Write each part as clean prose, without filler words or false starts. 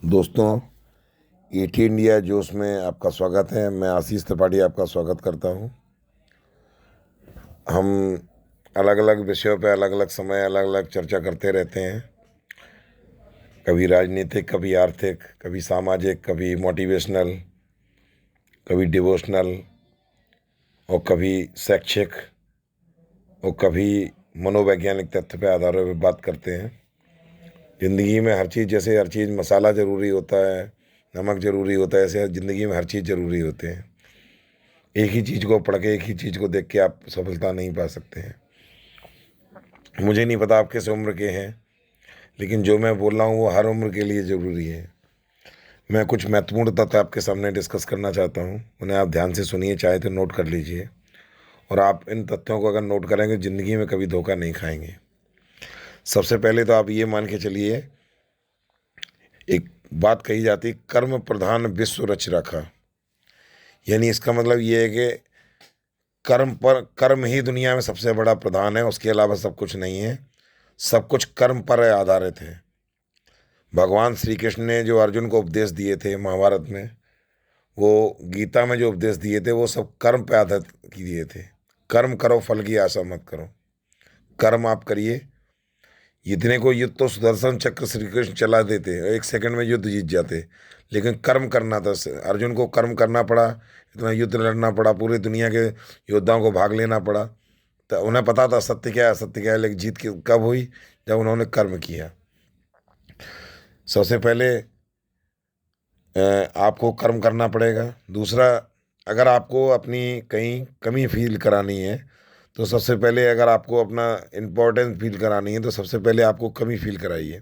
दोस्तों, ET India जोश में आपका स्वागत है। मैं आशीष त्रिपाठी आपका स्वागत करता हूं। हम अलग अलग विषयों पर अलग अलग समय अलग अलग चर्चा करते रहते हैं। कभी राजनीतिक, कभी आर्थिक, कभी सामाजिक, कभी मोटिवेशनल, कभी डिवोशनल और कभी शैक्षिक और कभी मनोवैज्ञानिक तथ्य पर आधारित पर बात करते हैं। ज़िंदगी में हर चीज़, जैसे हर चीज़ मसाला ज़रूरी होता है, नमक ज़रूरी होता है, ऐसे ज़िंदगी में हर चीज़ ज़रूरी होते हैं। एक ही चीज़ को पढ़ के, एक ही चीज़ को देख के आप सफलता नहीं पा सकते हैं। मुझे नहीं पता आप किस उम्र के हैं, लेकिन जो मैं बोल रहा हूँ वो हर उम्र के लिए ज़रूरी है। मैं कुछ महत्वपूर्ण तथ्य आपके सामने डिस्कस करना चाहता हूँ, उन्हें आप ध्यान से सुनिए, चाहे तो नोट कर लीजिए। और आप इन तथ्यों को अगर नोट करेंगे, ज़िंदगी में कभी धोखा नहीं खाएंगे। सबसे पहले तो आप ये मान के चलिए, एक बात कही जाती, कर्म प्रधान विश्व रच रखा। यानी इसका मतलब ये है कि कर्म ही दुनिया में सबसे बड़ा प्रधान है, उसके अलावा सब कुछ नहीं है। सब कुछ कर्म पर आधारित है। भगवान श्री कृष्ण ने जो अर्जुन को उपदेश दिए थे महाभारत में, वो गीता में जो उपदेश दिए थे, वो सब कर्म पे आधारित दिए थे। कर्म करो, फल की आशा मत करो। कर्म आप करिए। इतने को युद्ध तो सुदर्शन चक्र श्री कृष्ण चला देते, एक सेकंड में युद्ध जीत जाते। लेकिन कर्म करना था, अर्जुन को कर्म करना पड़ा, इतना युद्ध लड़ना पड़ा, पूरी दुनिया के योद्धाओं को भाग लेना पड़ा। तो उन्हें पता था सत्य क्या है, असत्य क्या है, लेकिन जीत कब हुई? जब उन्होंने कर्म किया। सबसे पहले आपको कर्म करना पड़ेगा। दूसरा, अगर आपको अपनी कहीं कमी फील करानी है, तो सबसे पहले अगर आपको अपना इम्पोर्टेंस फील करानी है, तो सबसे पहले आपको कमी फील कराइए।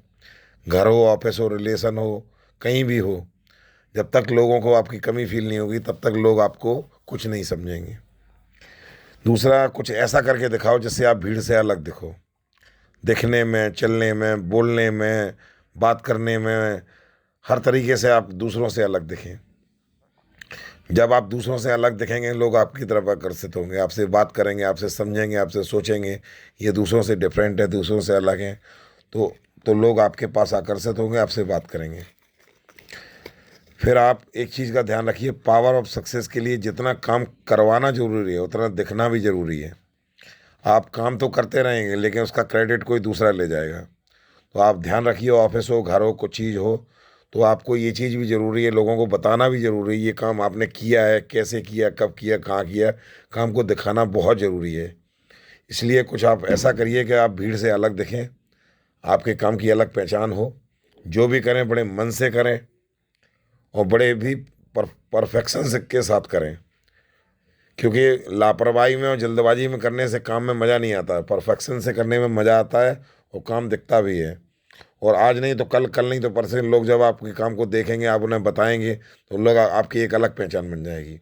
घर हो, ऑफिस हो, रिलेशन हो, कहीं भी हो, जब तक लोगों को आपकी कमी फील नहीं होगी, तब तक लोग आपको कुछ नहीं समझेंगे। दूसरा, कुछ ऐसा करके दिखाओ जिससे आप भीड़ से अलग दिखो। दिखने में, चलने में, बोलने में, बात करने में, हर तरीके से आप दूसरों से अलग दिखें। जब आप दूसरों से अलग दिखेंगे, लोग आपकी तरफ आकर्षित होंगे, आपसे बात करेंगे, आपसे समझेंगे, आपसे सोचेंगे ये दूसरों से डिफरेंट है, दूसरों से अलग है। तो लोग आपके पास आकर्षित होंगे, आपसे बात करेंगे। फिर आप एक चीज़ का ध्यान रखिए, पावर ऑफ सक्सेस के लिए जितना काम करवाना जरूरी है, उतना दिखना भी जरूरी है। आप काम तो करते रहेंगे, लेकिन उसका क्रेडिट कोई दूसरा ले जाएगा। तो आप ध्यान रखिए, ऑफिस हो, घर हो, कुछ चीज़ हो, तो आपको ये चीज़ भी ज़रूरी है, लोगों को बताना भी ज़रूरी है, ये काम आपने किया है, कैसे किया, कब किया, कहाँ किया। काम को दिखाना बहुत ज़रूरी है। इसलिए कुछ आप ऐसा करिए कि आप भीड़ से अलग दिखें, आपके काम की अलग पहचान हो। जो भी करें बड़े मन से करें और बड़े भी परफेक्शन के साथ करें। क्योंकि लापरवाही में और जल्दबाजी में करने से काम में मज़ा नहीं आता, परफेक्शन से करने में मज़ा आता है और काम दिखता भी है। और आज नहीं तो कल, कल नहीं तो परसों लोग जब आपके काम को देखेंगे, आप उन्हें बताएंगे, तो लोग आपकी एक अलग पहचान बन जाएगी।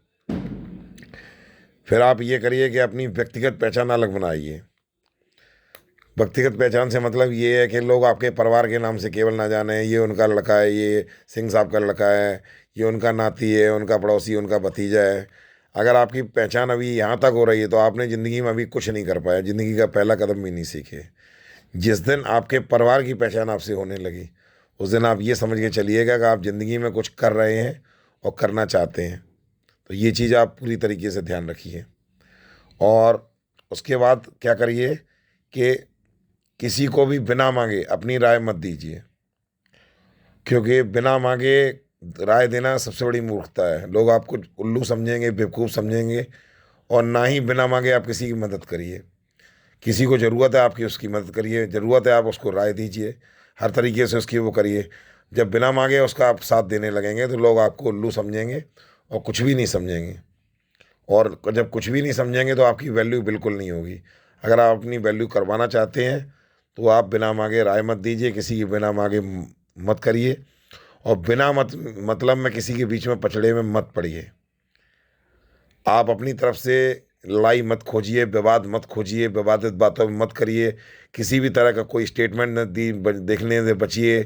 फिर आप ये करिए कि अपनी व्यक्तिगत पहचान अलग बनाइए। व्यक्तिगत पहचान से मतलब ये है कि लोग आपके परिवार के नाम से केवल ना जाने, ये उनका लड़का है, ये सिंह साहब का लड़का है, ये उनका नाती है, उनका पड़ोसी, उनका भतीजा है। अगर आपकी पहचान अभी यहाँ तक हो रही है, तो आपने ज़िंदगी में अभी कुछ नहीं कर पाया, ज़िंदगी का पहला कदम भी नहीं सीखे। जिस दिन आपके परिवार की पहचान आपसे होने लगी, उस दिन आप ये समझ के चलिएगा कि आप ज़िंदगी में कुछ कर रहे हैं और करना चाहते हैं। तो ये चीज़ आप पूरी तरीके से ध्यान रखिए। और उसके बाद क्या करिए कि किसी को भी बिना मांगे अपनी राय मत दीजिए, क्योंकि बिना मांगे राय देना सबसे बड़ी मूर्खता है। लोग आपको उल्लू समझेंगे, बेवकूफ़ समझेंगे। और ना ही बिना मांगे आप किसी की मदद करिए। किसी को ज़रूरत है आपकी, उसकी मदद करिए। ज़रूरत है, आप उसको राय दीजिए, हर तरीके से उसकी वो करिए। जब बिना मांगे उसका आप साथ देने लगेंगे, तो लोग आपको उल्लू समझेंगे और कुछ भी नहीं समझेंगे। और जब कुछ भी नहीं समझेंगे, तो आपकी वैल्यू बिल्कुल नहीं होगी। अगर आप अपनी वैल्यू करवाना चाहते हैं, तो आप बिना मांगे राय मत दीजिए, किसी की बिना मांगे मत करिए। और बिना मतलब में किसी के बीच में पचड़े में मत पड़िए। आप अपनी तरफ से लड़ाई मत खोजिए, विवाद मत खोजिए, विवादित बातों में मत करिए। किसी भी तरह का कोई स्टेटमेंट न देखने से बचिए।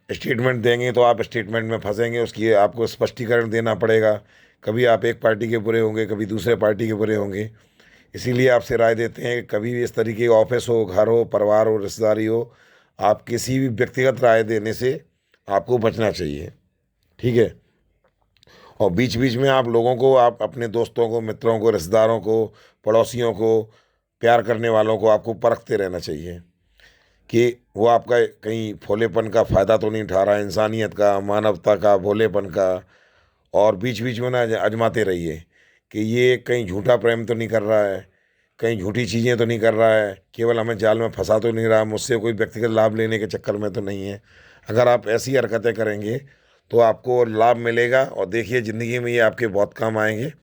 स्टेटमेंट देंगे तो आप स्टेटमेंट में फंसेंगे, उसकी आपको स्पष्टीकरण देना पड़ेगा। कभी आप एक पार्टी के बुरे होंगे, कभी दूसरे पार्टी के बुरे होंगे। इसीलिए आपसे राय देते हैं कि कभी भी इस तरीके के ऑफिस हो, घर हो, परिवार हो, रिश्तेदारी हो, आप किसी भी व्यक्तिगत राय देने से आपको बचना चाहिए। ठीक है? और बीच बीच में आप लोगों को, आप अपने दोस्तों को, मित्रों को, रिश्तेदारों को, पड़ोसियों को, प्यार करने वालों को आपको परखते रहना चाहिए कि वो आपका कहीं भोलेपन का फ़ायदा तो नहीं उठा रहा है, इंसानियत का, मानवता का, भोलेपन का। और बीच बीच में ना आजमाते रहिए कि ये कहीं झूठा प्रेम तो नहीं कर रहा है, कहीं झूठी चीज़ें तो नहीं कर रहा है, केवल हमें जाल में फंसा तो नहीं रहा, मुझसे कोई व्यक्तिगत लाभ लेने के चक्कर में तो नहीं है। अगर आप ऐसी हरकतें करेंगे तो आपको लाभ मिलेगा, और देखिए ज़िंदगी में ये आपके बहुत काम आएंगे।